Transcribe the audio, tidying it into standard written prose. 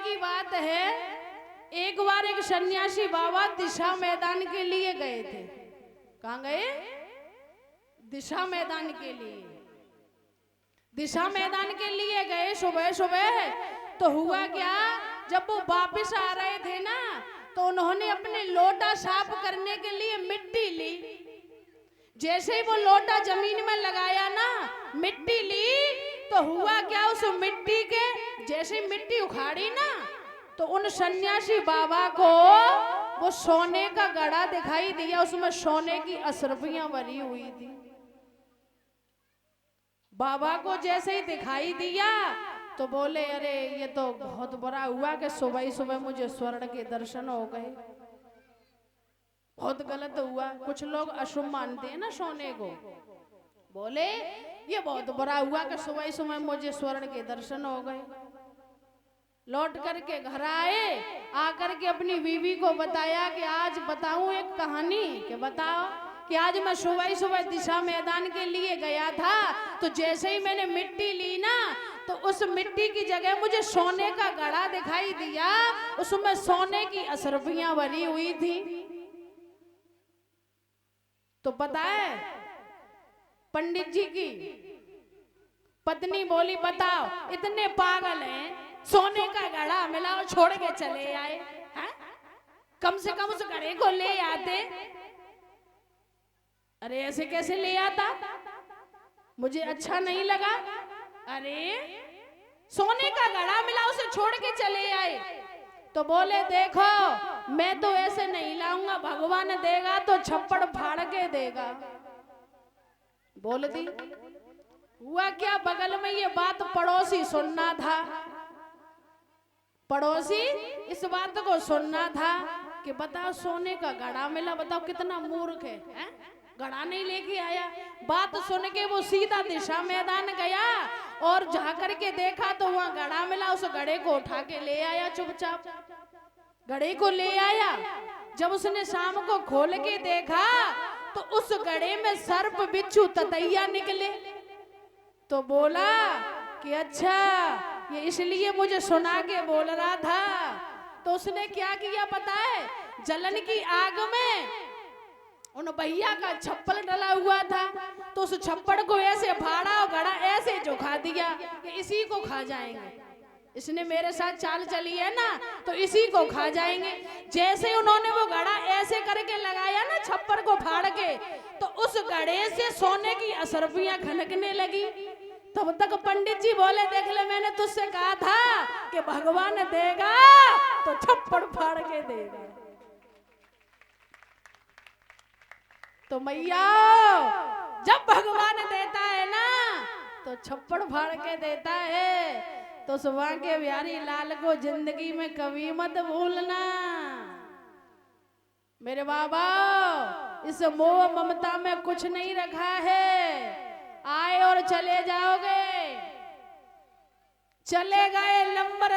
की बात है, एक बार एक सन्यासी बाबा दिशा मैदान के लिए गए थे। कहाँ गए? दिशा मैदान के लिए। दिशा मैदान के लिए गए सुबह सुबह। तो हुआ क्या, जब वो वापस आ रहे थे ना, तो उन्होंने अपने लोटा साफ करने के लिए मिट्टी ली। जैसे ही वो लोटा जमीन में लगाया ना, मिट्टी ली, तो हुआ क्या, उस मिट्टी के जैसे ही मिट्टी उखाड़ी ना, तो उन सन्यासी बाबा को वो सोने का घड़ा दिखाई दिया। उसमें सोने की अशरफियां भरी हुई थी। बाबा को जैसे ही दिखाई दिया तो बोले, अरे ये तो बहुत बुरा हुआ कि सुबह ही सुबह मुझे स्वर्ण के दर्शन हो गए। बहुत गलत हुआ। कुछ लोग अशुभ मानते हैं ना सोने को। बोले ये बहुत बुरा हुआ कि सुबह ही सुबह मुझे स्वर्ण के दर्शन हो गए। लौट करके घर आए, आकर के अपनी बीवी को बताया कि आज बताऊं एक कहानी। कि बताओ। कि आज मैं सुबह ही सुबह दिशा मैदान के लिए गया था, तो जैसे ही मैंने मिट्टी ली ना, तो उस मिट्टी की जगह मुझे सोने का घड़ा दिखाई दिया। उसमें सोने की अशरफियां भरी हुई थी। तो पता है, पंडित जी की पत्नी बोली, बताओ इतने पागल हैं, सोने का घड़ा मिला और छोड़ के चले आए हैं? कम से कम उस घड़े को ले आते। अरे ऐसे कैसे ले आता, मुझे अच्छा नहीं लगा। अरे सोने का घड़ा मिला, उसे छोड़ के चले आए। तो बोले, देखो मैं तो ऐसे नहीं लाऊंगा, भगवान देगा तो छप्पड़ फाड़ के देगा। बोल दी। हुआ क्या, बगल में ये बात पड़ोसी सुनना था। पड़ोसी इस बात को सुनना था कि बताओ सोने का घड़ा मिला, बताओ कितना मूर्ख है, घड़ा नहीं लेके आया। बात सुन के वो सीधा दिशा मैदान गया और जाकर के देखा तो वहां घड़ा मिला। उस घड़े को उठा के ले आया, चुपचाप घड़े को ले आया। जब उसने शाम को खोल के देखा तो उस घड़े में सर्प बिच्छू ततैया निकले। तो बोला कि अच्छा ये इसलिए मुझे सुना के बोल रहा था। तो उसने क्या किया पता है, जलन की आग में उन भैया का छप्पड़ डला हुआ था, तो उस छप्पड़ को ऐसे फाड़ा और घड़ा ऐसे झुका दिया कि इसी को खा जाएंगे। इसने मेरे साथ चाल चली है ना, तो इसी को खा जाएंगे। जैसे उन्होंने वो घड़ा ऐसे करके लगाया ना छप्पड़ को फाड़ के, तो उस घड़े से सोने की अशरफियां खनकने लगी। तब तक पंडित जी बोले, देख ले मैंने तुझसे कहा था कि भगवान देगा तो छप्पड़ फाड़ के देगा। तो मैया जब भगवान देता है ना तो छप्पड़ फाड़ के देता है। तो सुबह के बिहारी लाल को जिंदगी में कभी मत भूलना। मेरे बाबा, इस मोह ममता में कुछ नहीं रखा है। आए और चले जाओगे, चले गए नंबर